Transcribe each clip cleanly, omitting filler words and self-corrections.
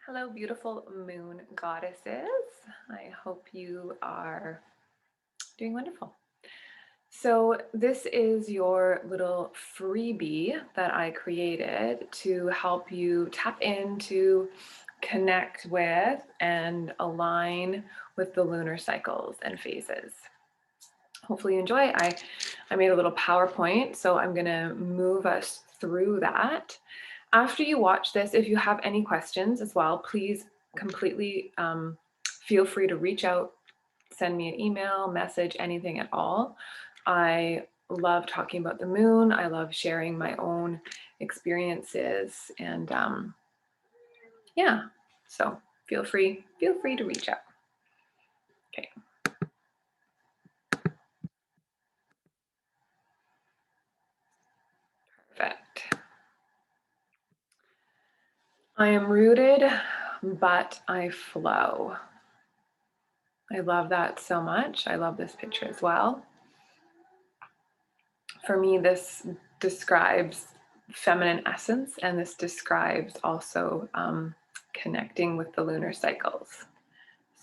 Hello, beautiful moon goddesses. I hope you are doing wonderful. So, this is your little freebie that I created to help you tap into, connect with, and align with the lunar cycles and phases. Hopefully, you enjoy. I made a little PowerPoint, so I'm going to move us through that. After you watch this, if you have any questions as well, please completely feel free to reach out, send me an email, message, anything at all. I love talking about the moon. I love sharing my own experiences, and yeah, so feel free to reach out. Okay. Perfect. I am rooted, but I flow. I love that so much. I love this picture as well. For me, this describes feminine essence, and this describes also connecting with the lunar cycles.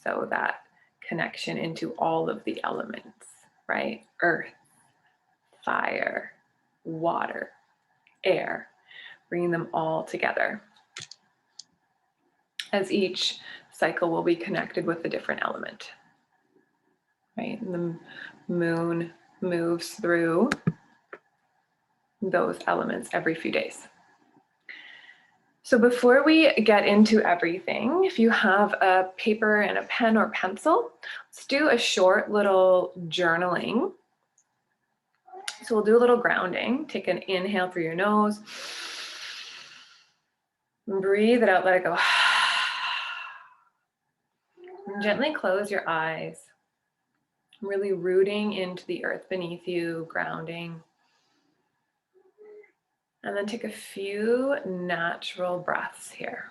So that connection into all of the elements, right? Earth, fire, water, air, bringing them all together, as each cycle will be connected with a different element, right? And the moon moves through those elements every few days. So before we get into everything, if you have a paper and a pen or pencil, let's do a short little journaling. So we'll do a little grounding. Take an inhale through your nose. Breathe it out, let it go. And gently close your eyes. Really rooting into the earth beneath you, grounding. And then take a few natural breaths here.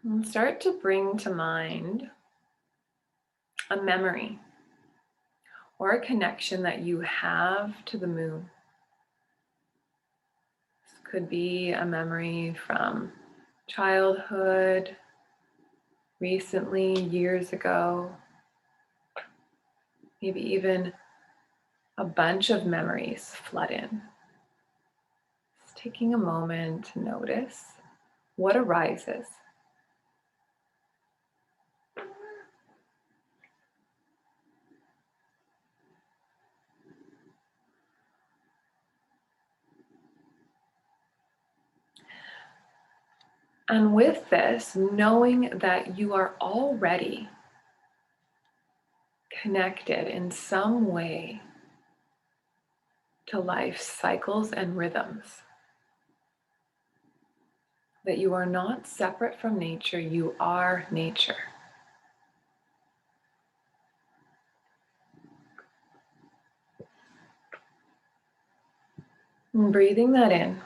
And start to bring to mind a memory or a connection that you have to the moon. This could be a memory from childhood, recently, years ago, maybe even a bunch of memories flood in. Just taking a moment to notice what arises. And with this, knowing that you are already connected in some way to life's cycles and rhythms, that you are not separate from nature, you are nature. And breathing that in,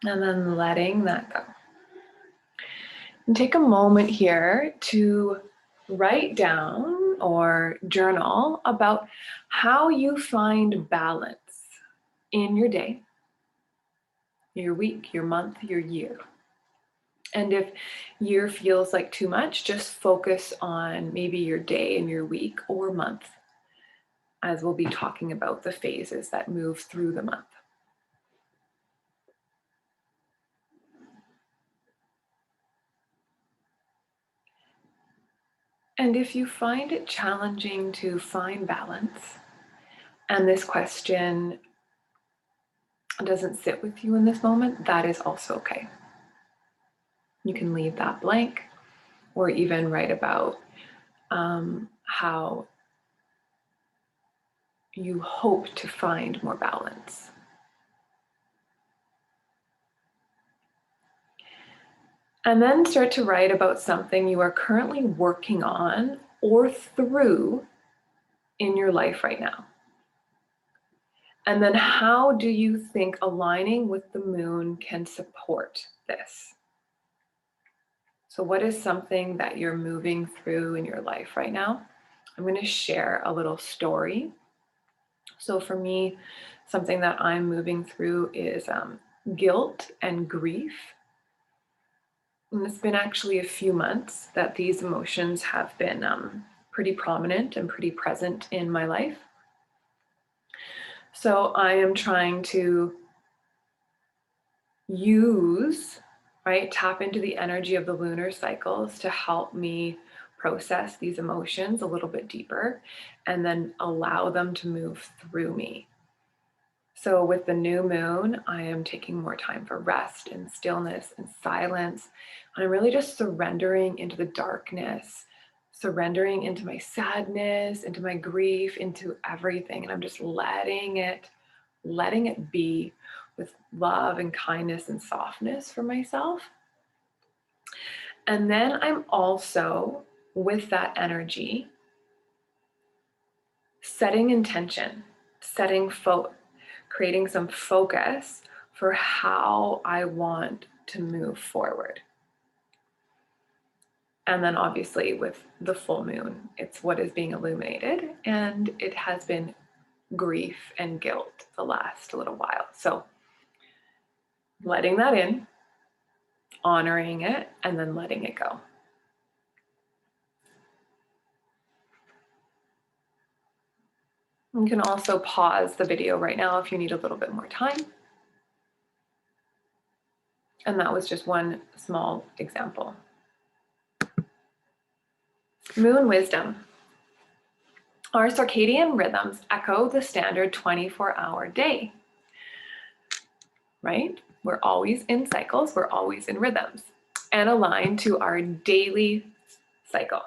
and then letting that go. And take a moment here to write down or journal about how you find balance in your day, your week, your month, your year. And if year feels like too much, just focus on maybe your day and your week or month, as we'll be talking about the phases that move through the month. And if you find it challenging to find balance, and this question doesn't sit with you in this moment, that is also okay. You can leave that blank, or even write about how you hope to find more balance. And then start to write about something you are currently working on or through in your life right now. And then how do you think aligning with the moon can support this? So what is something that you're moving through in your life right now? I'm going to share a little story So for me, something that I'm moving through is guilt and grief. And it's been actually a few months that these emotions have been pretty prominent and pretty present in my life. So I am trying to tap into the energy of the lunar cycles to help me process these emotions a little bit deeper and then allow them to move through me. So with the new moon, I am taking more time for rest and stillness and silence. And I'm really just surrendering into the darkness, surrendering into my sadness, into my grief, into everything. And I'm just letting it be with love and kindness and softness for myself. And then I'm also, with that energy, setting intention, creating some focus for how I want to move forward. And then obviously with the full moon, it's what is being illuminated, and it has been grief and guilt the last little while. So letting that in, honoring it, and then letting it go. You can also pause the video right now if you need a little bit more time. And that was just one small example. Moon wisdom. Our circadian rhythms echo the standard 24-hour day, right? We're always in cycles, we're always in rhythms, and aligned to our daily cycle,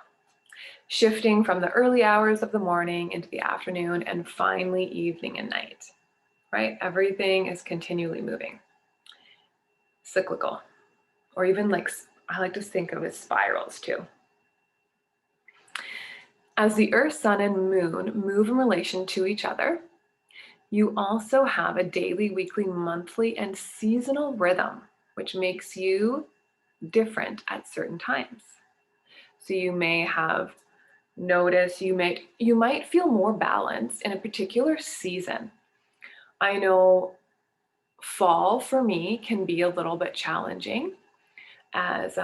shifting from the early hours of the morning into the afternoon and finally evening and night, right? Everything is continually moving, cyclical, or even like, I like to think of as spirals too. As the Earth, Sun, and Moon move in relation to each other, you also have a daily, weekly, monthly, and seasonal rhythm, which makes you different at certain times. So you may have noticed, you might feel more balanced in a particular season. I know fall for me can be a little bit challenging, as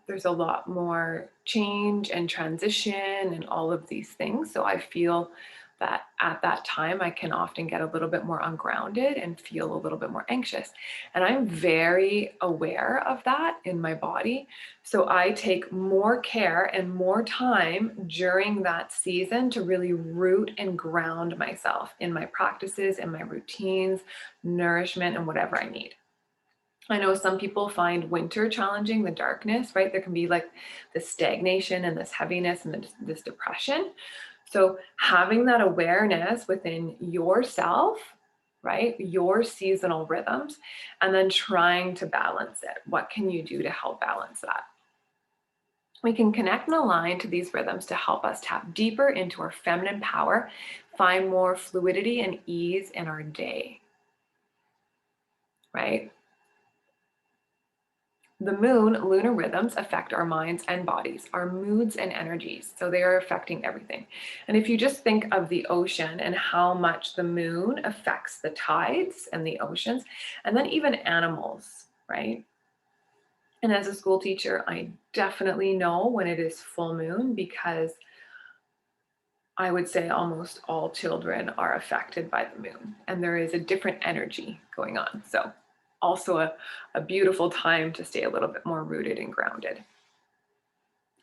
there's a lot more change and transition and all of these things. So I feel that at that time, I can often get a little bit more ungrounded and feel a little bit more anxious. And I'm very aware of that in my body. So I take more care and more time during that season to really root and ground myself in my practices and my routines, nourishment, and whatever I need. I know some people find winter challenging, the darkness, right? There can be like this stagnation and this heaviness and this depression. So having that awareness within yourself, right? Your seasonal rhythms, and then trying to balance it. What can you do to help balance that? We can connect and align to these rhythms to help us tap deeper into our feminine power, find more fluidity and ease in our day, right? The moon, lunar rhythms affect our minds and bodies, our moods and energies. So they are affecting everything. And if you just think of the ocean and how much the moon affects the tides and the oceans, and then even animals, right? And as a school teacher, I definitely know when it is full moon, because I would say almost all children are affected by the moon, and there is a different energy going on. So also a beautiful time to stay a little bit more rooted and grounded.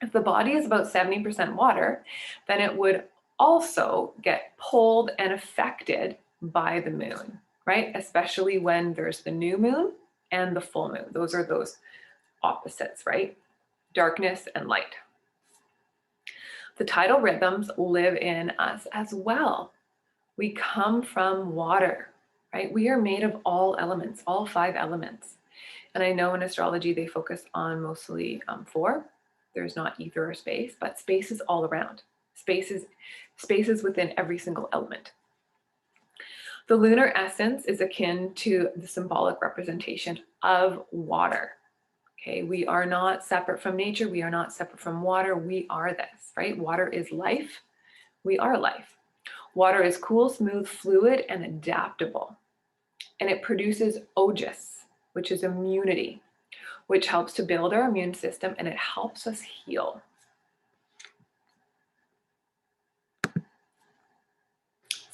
If the body is about 70% water, then it would also get pulled and affected by the moon, right? Especially when there's the new moon and the full moon. Those are those opposites, right? Darkness and light. The tidal rhythms live in us as well. We come from water, right? We are made of all elements, all 5 elements. And I know in astrology, they focus on mostly 4. There's not ether or space, but space is all around. Space is within every single element. The lunar essence is akin to the symbolic representation of water. Okay, we are not separate from nature. We are not separate from water. We are this, right? Water is life. We are life. Water is cool, smooth, fluid, and adaptable. And it produces ojas, which is immunity, which helps to build our immune system, and it helps us heal.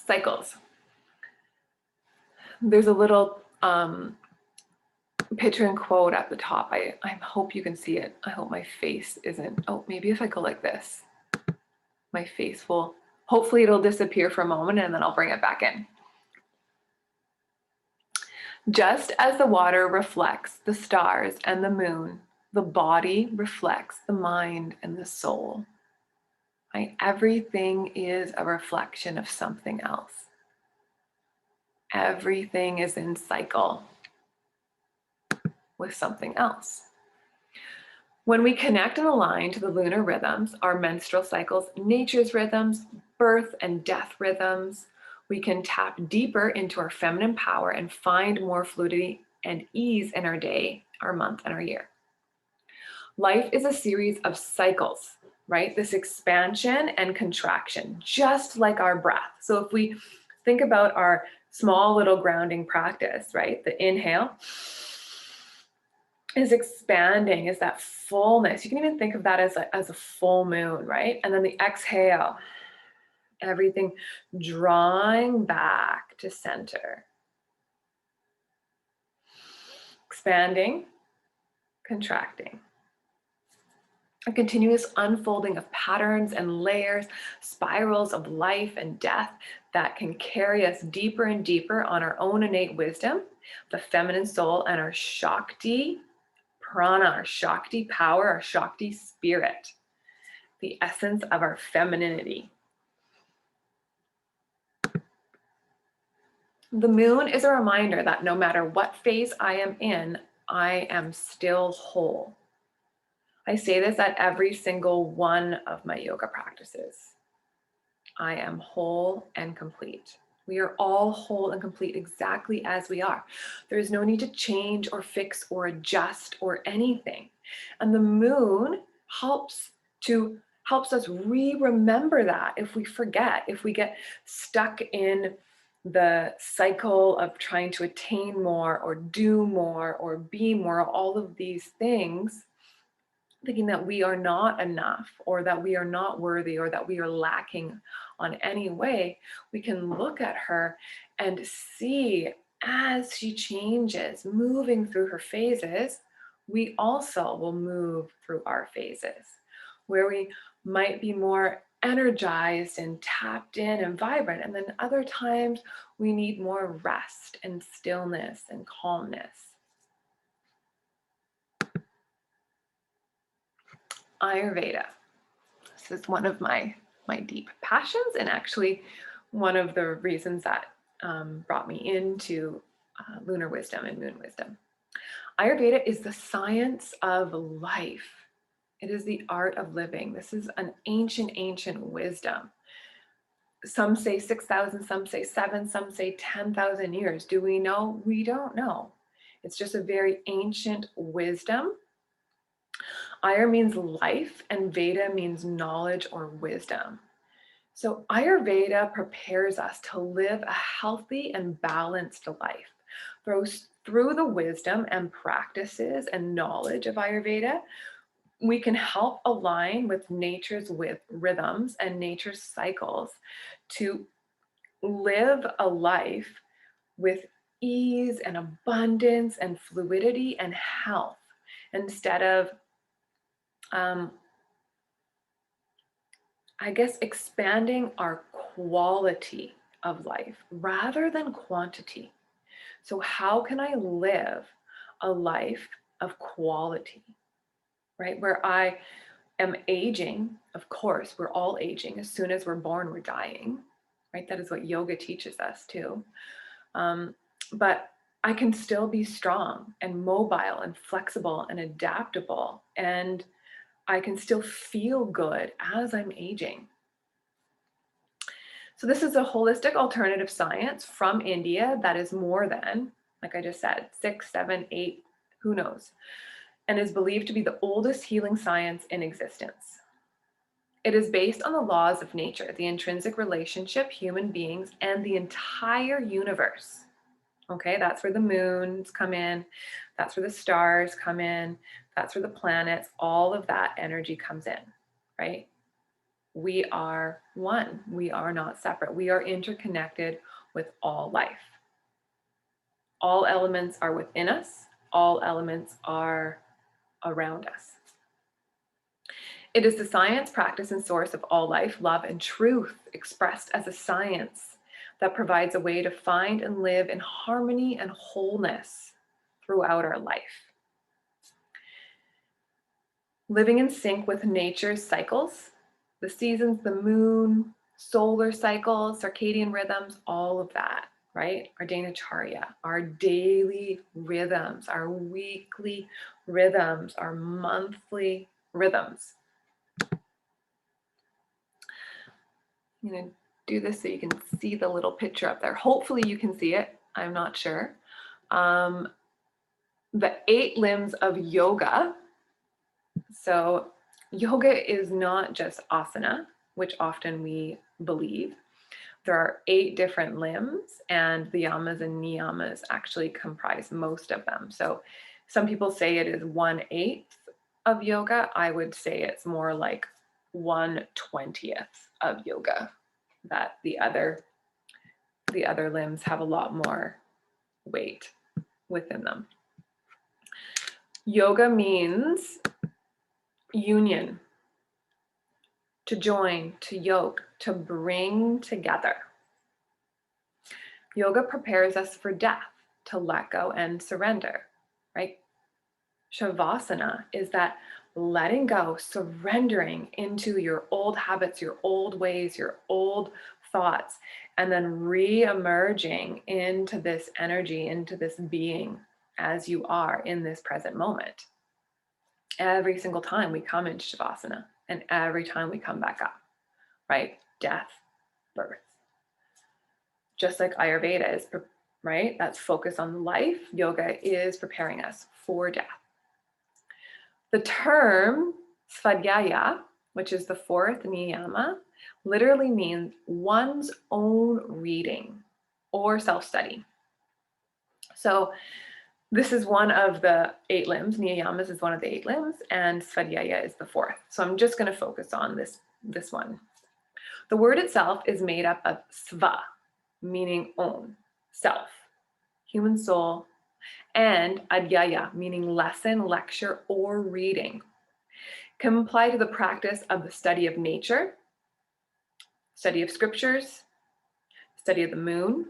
Cycles. There's a little picture and quote at the top. I hope you can see it. I hope my face isn't, oh, maybe if I go like this, my face will, hopefully it'll disappear for a moment and then I'll bring it back in. Just as the water reflects the stars and the moon, the body reflects the mind and the soul. Right? Everything is a reflection of something else. Everything is in cycle with something else. When we connect and align to the lunar rhythms, our menstrual cycles, nature's rhythms, birth and death rhythms, we can tap deeper into our feminine power and find more fluidity and ease in our day, our month, and our year. Life is a series of cycles, right? This expansion and contraction, just like our breath. So if we think about our small little grounding practice, right? The inhale is expanding, is that fullness. You can even think of that as a full moon, right? And then the exhale, everything drawing back to center. Expanding, contracting. A continuous unfolding of patterns and layers, spirals of life and death that can carry us deeper and deeper on our own innate wisdom, the feminine soul, and our Shakti prana, our Shakti power, our Shakti spirit, the essence of our femininity. The moon is a reminder that no matter what phase I am in, I am still whole. I say this at every single one of my yoga practices. I am whole and complete. We are all whole and complete exactly as we are. There is no need to change or fix or adjust or anything. And the moon helps us remember that if we forget, if we get stuck in the cycle of trying to attain more or do more or be more, all of these things, thinking that we are not enough or that we are not worthy or that we are lacking on any way, we can look at her and see as she changes, moving through her phases, we also will move through our phases where we might be more energized and tapped in and vibrant. And then other times we need more rest and stillness and calmness. Ayurveda. This is one of my deep passions, and actually one of the reasons that brought me into lunar wisdom and moon wisdom. Ayurveda is the science of life. It is the art of living. This is an ancient wisdom. Some say 6,000, some say 7, some say 10,000 years. Do we know? We don't know. It's just a very ancient wisdom. Ayur means life and Veda means knowledge or wisdom. So Ayurveda prepares us to live a healthy and balanced life. Through the wisdom and practices and knowledge of Ayurveda, we can help align with nature's rhythms and nature's cycles to live a life with ease and abundance and fluidity and health instead of I guess expanding our quality of life rather than quantity. So how can I live a life of quality, right? Where I am aging, of course, we're all aging. As soon as we're born, we're dying, right? That is what yoga teaches us too. But I can still be strong and mobile and flexible and adaptable, and I can still feel good as I'm aging. So this is a holistic alternative science from India that is more than, like I just said, 6, 7, 8, who knows, and is believed to be the oldest healing science in existence. It is based on the laws of nature, the intrinsic relationship, human beings, and the entire universe. Okay, that's where the moons come in. That's where the stars come in. That's where the planets, all of that energy comes in, right? We are one. We are not separate. We are interconnected with all life. All elements are within us. All elements are around us. It is the science, practice, and source of all life, love, and truth expressed as a science that provides a way to find and live in harmony and wholeness throughout our life. Living in sync with nature's cycles, the seasons, the moon, solar cycles, circadian rhythms, all of that, right? Our Dinacharya, our daily rhythms, our weekly rhythms, our monthly rhythms. I'm going to do this so you can see the little picture up there. Hopefully you can see it. I'm not sure. The 8 limbs of yoga. So yoga is not just asana, which often we believe. There are 8 different limbs, and the yamas and niyamas actually comprise most of them. So some people say it is 1/8 of yoga. I would say it's more like 1/20 of yoga, that the other limbs have a lot more weight within them. Yoga means union, to join, to yoke, to bring together. Yoga prepares us for death, to let go and surrender, right? Shavasana is that letting go, surrendering into your old habits, your old ways, your old thoughts, and then re-emerging into this energy, into this being as you are in this present moment. Every single time we come into Shavasana and every time we come back up, right? Death, birth. Just like Ayurveda is, right? That's focus on life. Yoga is preparing us for death. The term Svadhyaya, which is the fourth Miyama, literally means one's own reading or self-study. So this is one of the 8 limbs. Niyamas is one of the 8 limbs, and Svadhyaya is the 4th. So I'm just going to focus on this one. The word itself is made up of sva, meaning own, self, human soul, and adhyaya, meaning lesson, lecture, or reading. Can apply to the practice of the study of nature, study of scriptures, study of the moon,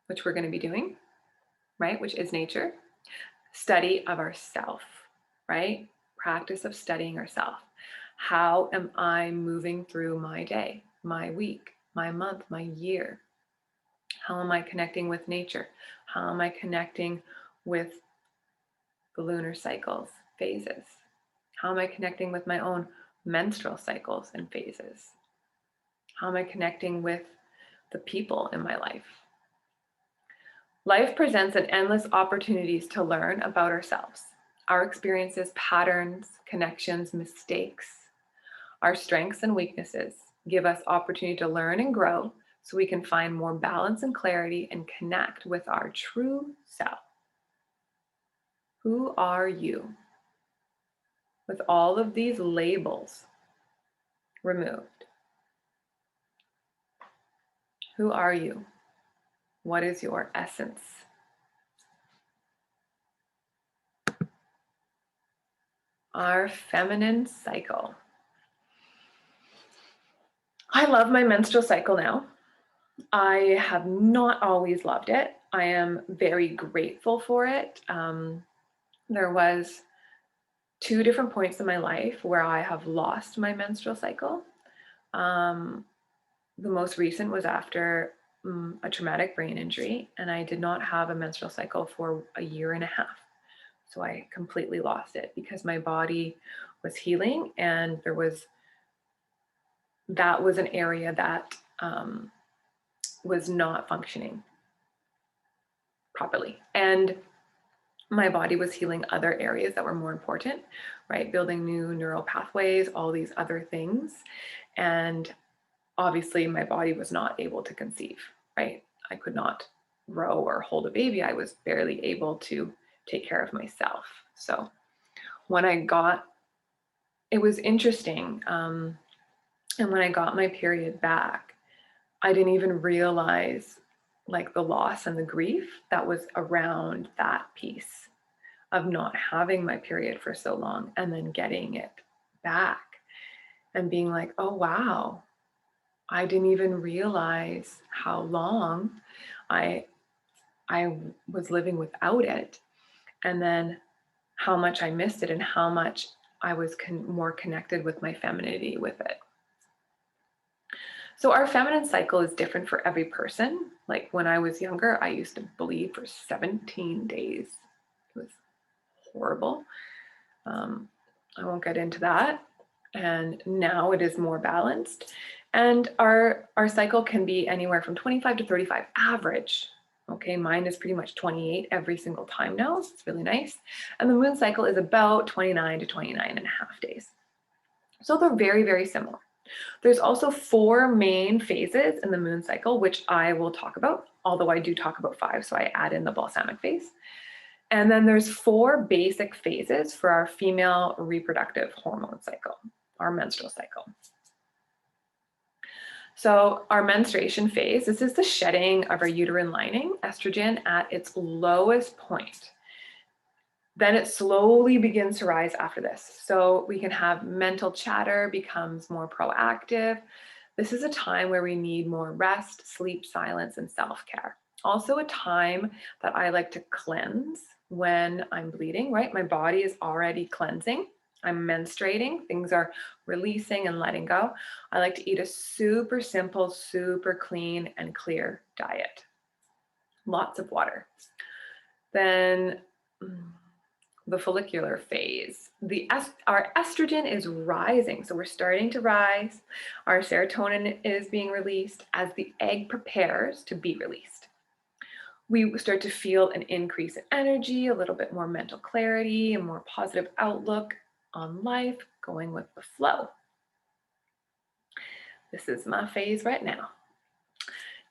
which we're going to be doing, right, which is nature, study of ourself, right, practice of studying ourself. How am I moving through my day, my week, my month, my year? How am I connecting with nature? How am I connecting with the lunar cycles, phases? How am I connecting with my own menstrual cycles and phases? How am I connecting with the people in my life? Life presents an endless opportunities to learn about ourselves, our experiences, patterns, connections, mistakes. Our strengths and weaknesses give us opportunity to learn and grow so we can find more balance and clarity and connect with our true self. Who are you? With all of these labels removed. Who are you? What is your essence? Our feminine cycle. I love my menstrual cycle now. I have not always loved it. I am very grateful for it. There was 2 different points in my life where I have lost my menstrual cycle. The most recent was after a traumatic brain injury, and I did not have a menstrual cycle for a year and a half. So I completely lost it because my body was healing, and that was an area that was not functioning properly. And my body was healing other areas that were more important, right? Building new neural pathways, all these other things. And obviously my body was not able to conceive, right? I could not row or hold a baby. I was barely able to take care of myself. So when I got, it was interesting. And when I got my period back, I didn't even realize like the loss and the grief that was around that piece of not having my period for so long and then getting it back and being like, oh, wow, I didn't even realize how long I was living without it, and then how much I missed it and how much I was more connected with my femininity with it. So our feminine cycle is different for every person. Like when I was younger, I used to bleed for 17 days. It was horrible. I won't get into that. And now it is more balanced. And our cycle can be anywhere from 25 to 35 average. Okay, mine is pretty much 28 every single time now. So it's really nice. And the moon cycle is about 29 to 29 and a half days. So they're very, very similar. There's also 4 main phases in the moon cycle, which I will talk about, although I do talk about 5, so I add in the balsamic phase. And then there's 4 basic phases for our female reproductive hormone cycle, our menstrual cycle. So our menstruation phase, this is the shedding of our uterine lining, estrogen at its lowest point. Then it slowly begins to rise after this. So we can have mental chatter becomes more proactive. This is a time where we need more rest, sleep, silence, and self-care. Also a time that I like to cleanse when I'm bleeding, right? My body is already cleansing. I'm menstruating, things are releasing and letting go. I like to eat a super simple, super clean and clear diet. Lots of water. Then the follicular phase. Our estrogen is rising, so we're starting to rise. Our serotonin is being released as the egg prepares to be released. We start to feel an increase in energy, a little bit more mental clarity, a more positive outlook on life, going with the flow. This is my phase right now.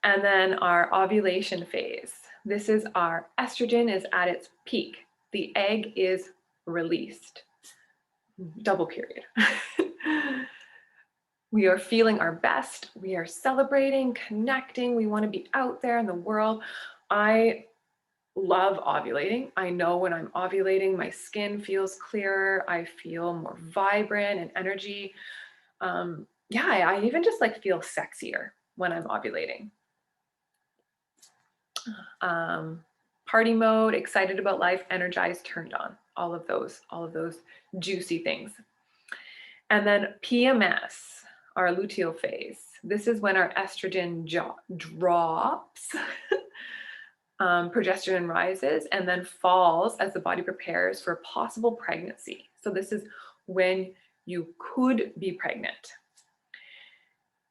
And then our ovulation phase. This is our estrogen is at its peak. The egg is released. Double period. We are feeling our best. We are celebrating, connecting. We want to be out there in the world. I love ovulating. I know when I'm ovulating, my skin feels clearer. I feel more vibrant and energy. Yeah, I even just like feel sexier when I'm ovulating. Party mode, excited about life, energized, turned on. All of those juicy things. And then PMS, our luteal phase. This is when our estrogen drops, progesterone rises, and then falls as the body prepares for possible pregnancy. So this is when you could be pregnant.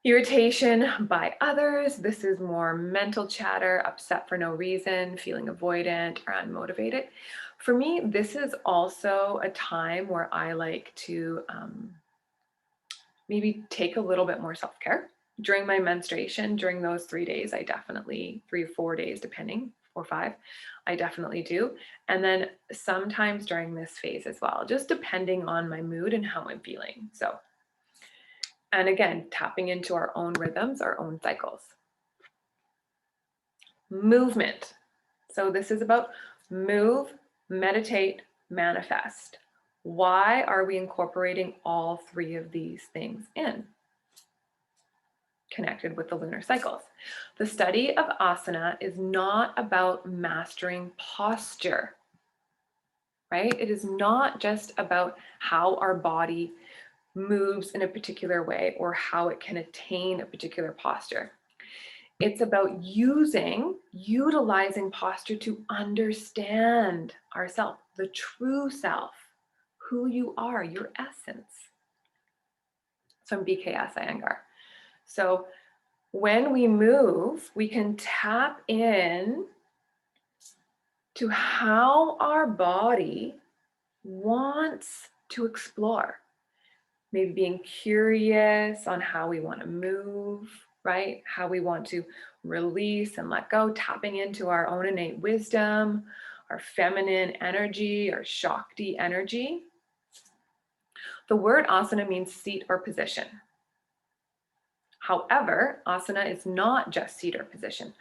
Irritation by others. This is more mental chatter, upset for no reason, feeling avoidant or unmotivated. For me, this is also a time where I like to maybe take a little bit more self-care. During my menstruation, during those 3 days, I definitely, 3 or 4 days, depending, 4 or 5, I definitely do. And then sometimes during this phase as well, just depending on my mood and how I'm feeling. So, and again, tapping into our own rhythms, our own cycles. Movement. So this is about move, meditate, manifest. Why are we incorporating all 3 of these things in? Connected with the lunar cycles. The study of asana is not about mastering posture, right? It is not just about how our body moves in a particular way or how it can attain a particular posture. It's about utilizing posture to understand ourself, the true self, who you are, your essence. From BKS Iyengar. So when we move, we can tap in to how our body wants to explore. Maybe being curious on how we want to move, right? How we want to release and let go, tapping into our own innate wisdom, our feminine energy, our Shakti energy. The word asana means seat or position. However, asana is not just seat or position,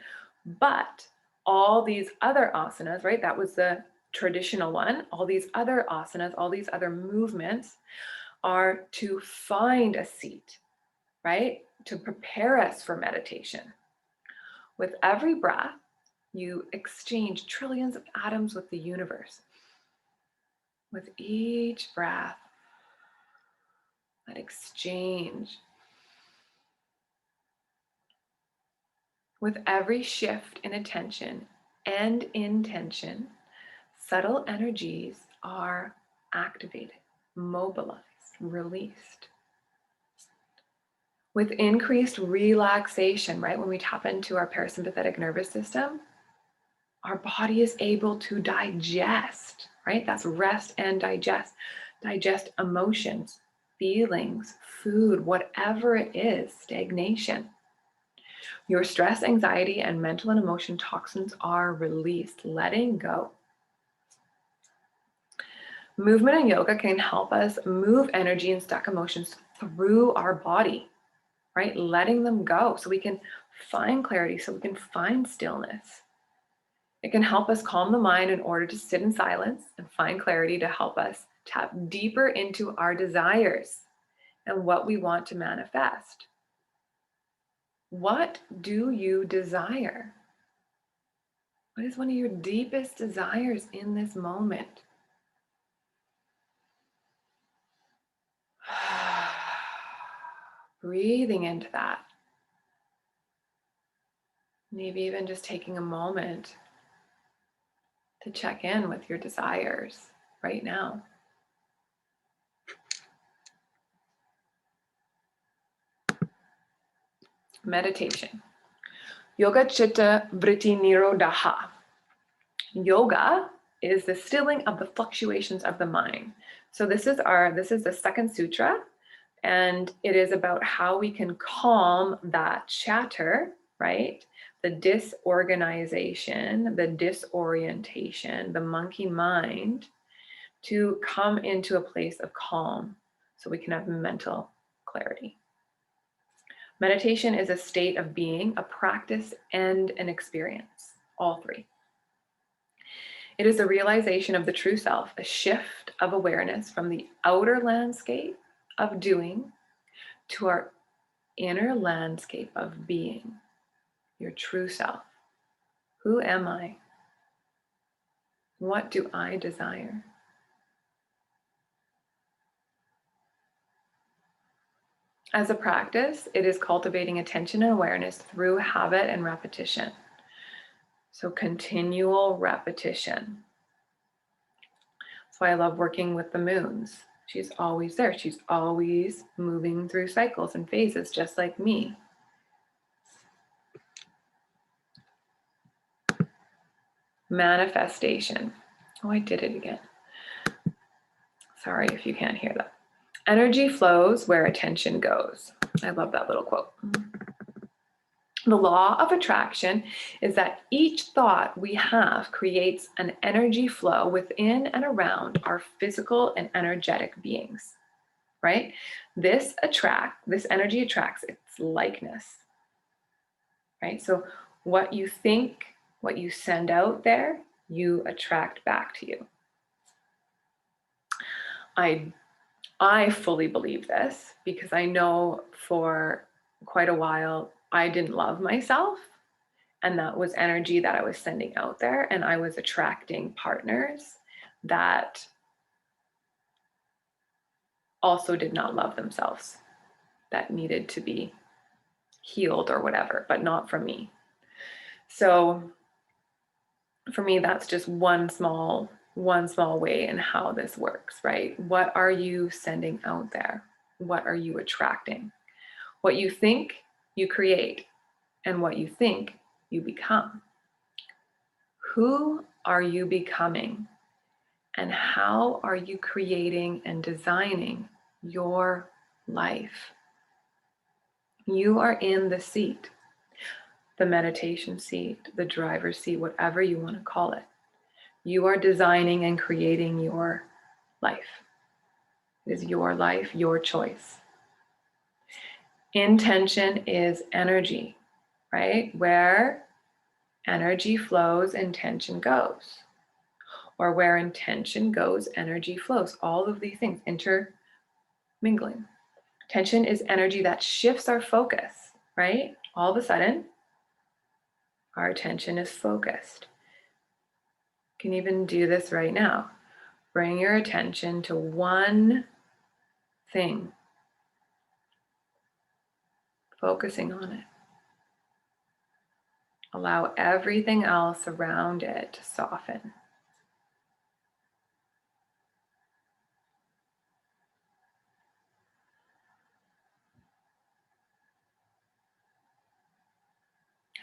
but all these other asanas, right? That was the traditional one. All these other asanas, all these other movements are to find a seat, right? To prepare us for meditation. With every breath, you exchange trillions of atoms with the universe. With each breath, that exchange. With every shift in attention and intention, subtle energies are activated, mobilized, released. With increased relaxation, right, when we tap into our parasympathetic nervous system, our body is able to digest, right? That's rest and digest. Digest emotions, feelings, food, whatever it is, stagnation. Your stress, anxiety, and mental and emotion toxins are released, letting go. Movement and yoga can help us move energy and stuck emotions through our body, right? Letting them go so we can find clarity, so we can find stillness. It can help us calm the mind in order to sit in silence and find clarity to help us tap deeper into our desires and what we want to manifest. What do you desire? What is one of your deepest desires in this moment? Breathing into that. Maybe even just taking a moment to check in with your desires right now. Meditation. Yoga Chitta Vritti Nirodha. Yoga is the stilling of the fluctuations of the mind. So this is the second sutra, and it is about how we can calm that chatter, right? The disorganization, the disorientation, the monkey mind, to come into a place of calm so we can have mental clarity. Meditation is a state of being, a practice, and an experience, all three. It is a realization of the true self, a shift of awareness from the outer landscape of doing to our inner landscape of being, your true self. Who am I? What do I desire? As a practice, it is cultivating attention and awareness through habit and repetition. So continual repetition. That's why I love working with the moons. She's always there. She's always moving through cycles and phases, just like me. Manifestation. Oh, I did it again. Sorry if you can't hear that. Energy flows where attention goes. I love that little quote. The law of attraction is that each thought we have creates an energy flow within and around our physical and energetic beings, right? This energy attracts its likeness, right? So what you think, what you send out there, you attract back to you. I fully believe this because I know for quite a while I didn't love myself, and that was energy that I was sending out there, and I was attracting partners that also did not love themselves, that needed to be healed or whatever, but not from me. So for me, that's just one small way in how this works, right? What are you sending out there? What are you attracting? What you think, you create, and what you think, you become. Who are you becoming? And how are you creating and designing your life? You are in the seat, the meditation seat, the driver's seat, whatever you want to call it. You are designing and creating your life. It is your life, your choice. Intention is energy, right? Where energy flows, intention goes. Or where intention goes, energy flows. All of these things intermingling. Tension is energy that shifts our focus, right? All of a sudden, our attention is focused. You can even do this right now. Bring your attention to one thing, focusing on it. Allow everything else around it to soften.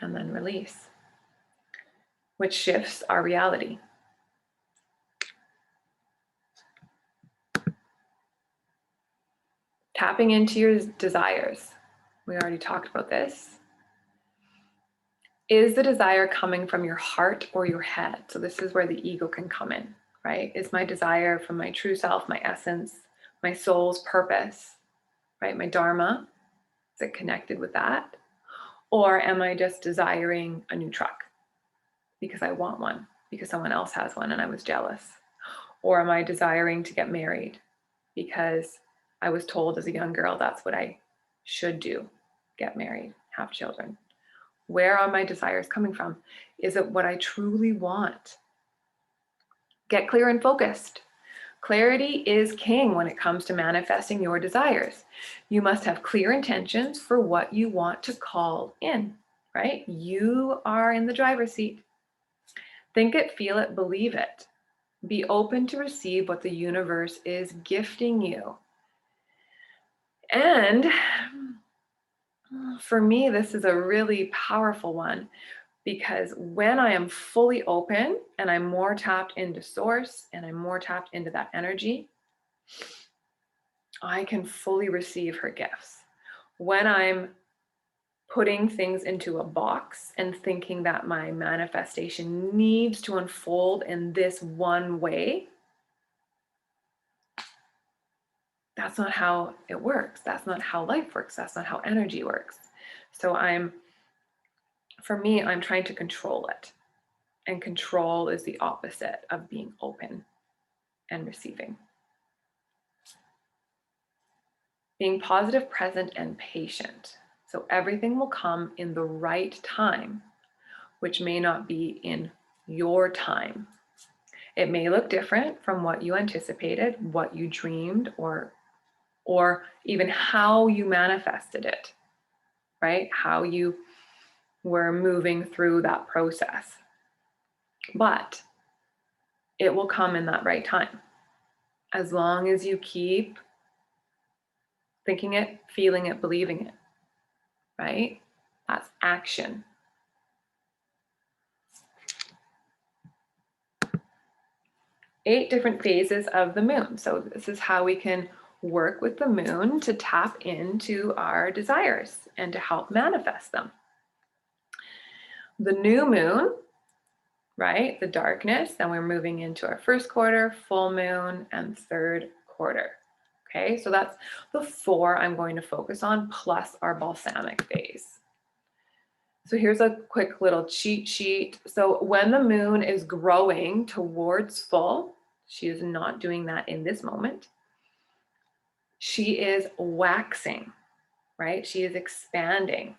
And then release, which shifts our reality. Tapping into your desires. We already talked about this. Is the desire coming from your heart or your head? So this is where the ego can come in, right? Is my desire from my true self, my essence, my soul's purpose, right? My dharma, is it connected with that? Or am I just desiring a new truck because I want one, because someone else has one and I was jealous? Or am I desiring to get married because I was told as a young girl that's what I should do, get married, have children? Where are my desires coming from? Is it what I truly want? Get clear and focused. Clarity is king when it comes to manifesting your desires. You must have clear intentions for what you want to call in, right? You are in the driver's seat. Think it, feel it, believe it. Be open to receive what the universe is gifting you. And for me, this is a really powerful one, because when I am fully open and I'm more tapped into source and I'm more tapped into that energy, I can fully receive her gifts. When I'm putting things into a box and thinking that my manifestation needs to unfold in this one way, that's not how it works. That's not how life works. That's not how energy works. So for me, I'm trying to control it. And control is the opposite of being open and receiving. Being positive, present, and patient. So everything will come in the right time, which may not be in your time. It may look different from what you anticipated, what you dreamed, or even how you manifested it, right? How you were moving through that process. But it will come in that right time. As long as you keep thinking it, feeling it, believing it, right? That's action. Eight different phases of the moon. So this is how we can work with the moon to tap into our desires and to help manifest them. The new moon, right? The darkness, then we're moving into our first quarter, full moon, and third quarter. Okay, so that's the 4 I'm going to focus on, plus our balsamic phase. So here's a quick little cheat sheet. So when the moon is growing towards full, she is not doing that in this moment. She is waxing, right? She is expanding.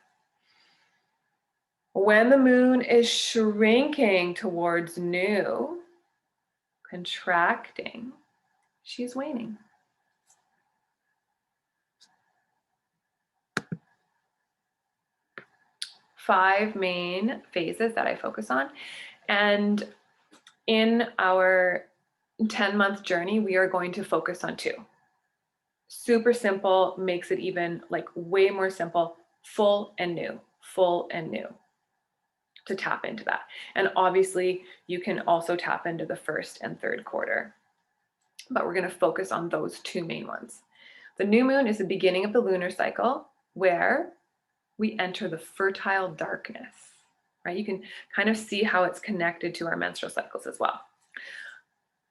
When the moon is shrinking towards new, contracting, she's waning. Five main phases that I focus on. And in our 10-month journey, we are going to focus on 2. Super simple, makes it even like way more simple, full and new, full and new. to tap into that. And obviously you can also tap into the first and third quarter, but we're going to focus on those two main ones. The new moon is the beginning of the lunar cycle where we enter the fertile darkness, right? You can kind of see how it's connected to our menstrual cycles as well.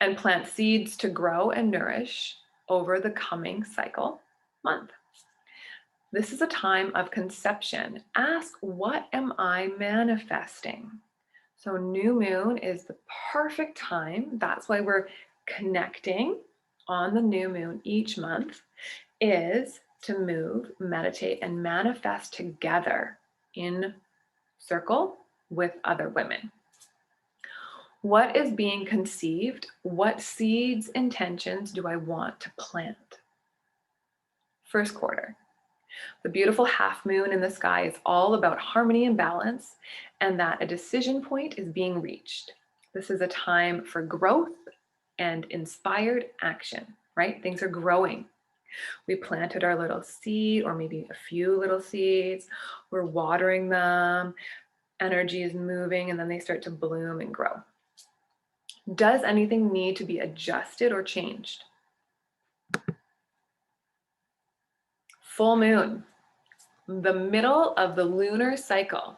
And plant seeds to grow and nourish over the coming cycle month. This is a time of conception. Ask, what am I manifesting? So new moon is the perfect time. That's why we're connecting on the new moon each month, is to move, meditate, and manifest together in circle with other women. What is being conceived? What seeds, intentions do I want to plant? First quarter. The beautiful half moon in the sky is all about harmony and balance, and that a decision point is being reached. This is a time for growth and inspired action, right? Things are growing. We planted our little seed, or maybe a few little seeds. We're watering them. Energy is moving, and then they start to bloom and grow. Does anything need to be adjusted or changed? Full moon, the middle of the lunar cycle.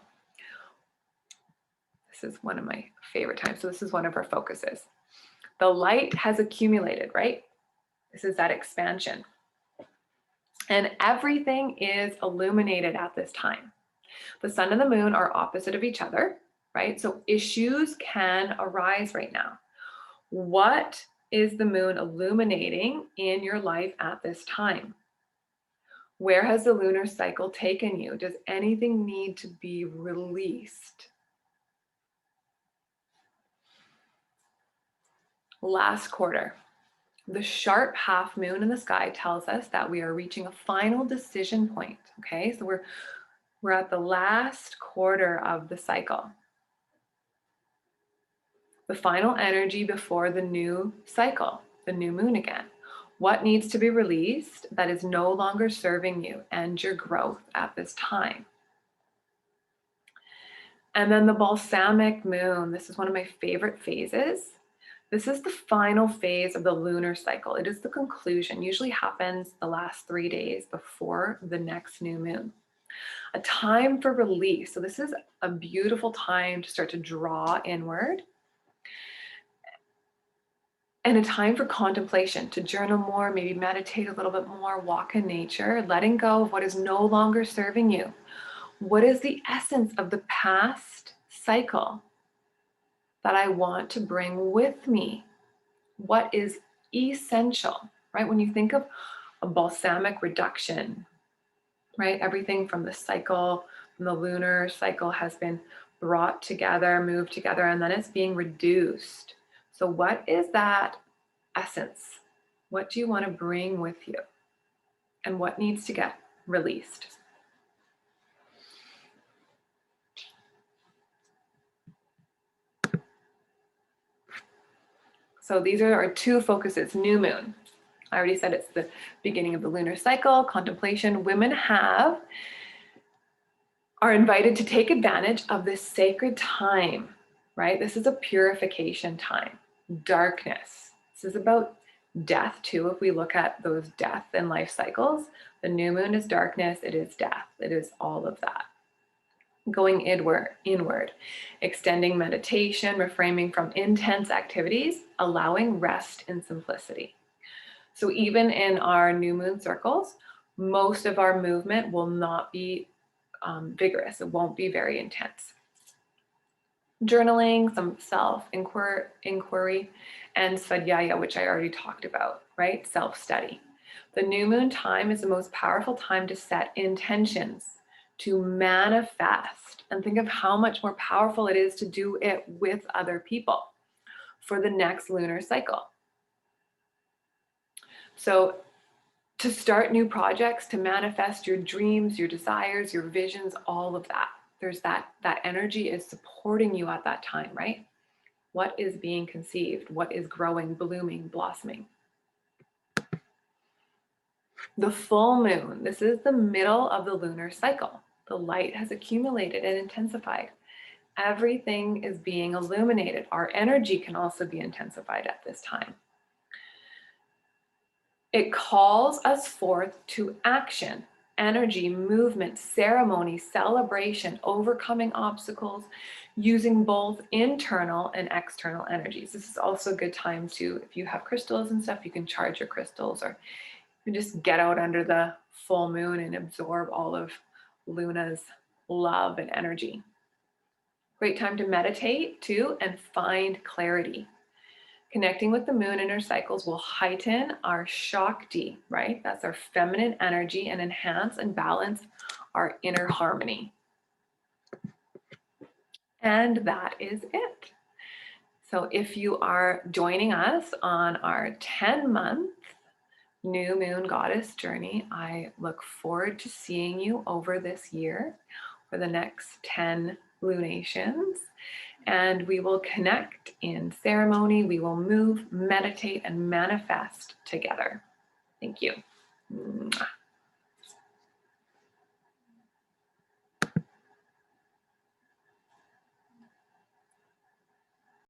This is one of my favorite times. So this is one of our focuses. The light has accumulated, right? This is that expansion. And everything is illuminated at this time. The sun and the moon are opposite of each other, right? So issues can arise right now. What is the moon illuminating in your life at this time? Where has the lunar cycle taken you? Does anything need to be released? Last quarter, the sharp half moon in the sky tells us that we are reaching a final decision point. Okay, so we're at the last quarter of the cycle. The final energy before the new cycle, the new moon again. What needs to be released that is no longer serving you and your growth at this time? And then the balsamic moon. This is one of my favorite phases. This is the final phase of the lunar cycle. It is the conclusion, usually happens the last 3 days before the next new moon. A time for release. So this is a beautiful time to start to draw inward. And a time for contemplation, to journal more, maybe meditate a little bit more, walk in nature, letting go of what is no longer serving you. What is the essence of the past cycle that I want to bring with me? What is essential, right? When you think of a balsamic reduction, right? Everything from the cycle, from the lunar cycle has been brought together, moved together, and then it's being reduced. So what is that essence? What do you want to bring with you? And what needs to get released? So these are our two focuses. New moon. I already said it's the beginning of the lunar cycle. Contemplation. Women are invited to take advantage of this sacred time, right? This is a purification time. Darkness. This is about death too. If we look at those death and life cycles, the new moon is darkness, it is death, it is all of that. Going inward, extending meditation, refraining from intense activities, allowing rest and simplicity. So even in our new moon circles, most of our movement will not be vigorous. It won't be very intense. Journaling, some self-inquiry, and svadhyaya, which I already talked about, right? Self-study. The new moon time is the most powerful time to set intentions, to manifest, and think of how much more powerful it is to do it with other people for the next lunar cycle. So to start new projects, to manifest your dreams, your desires, your visions, all of that. There's that energy is supporting you at that time, right? What is being conceived? What is growing, blooming, blossoming? The full moon, this is the middle of the lunar cycle. The light has accumulated and intensified. Everything is being illuminated. Our energy can also be intensified at this time. It calls us forth to action, energy, movement, ceremony, celebration, overcoming obstacles, using both internal and external energies. This is also a good time to, if you have crystals and stuff, you can charge your crystals, or you can just get out under the full moon and absorb all of Luna's love and energy. Great time to meditate too and find clarity. Connecting with the moon and her cycles will heighten our Shakti, right? That's our feminine energy, and enhance and balance our inner harmony. And that is it. So if you are joining us on our 10-month new moon goddess journey, I look forward to seeing you over this year for the next 10 lunations. And we will connect in ceremony. We will move, meditate, and manifest together. Thank you. Mwah.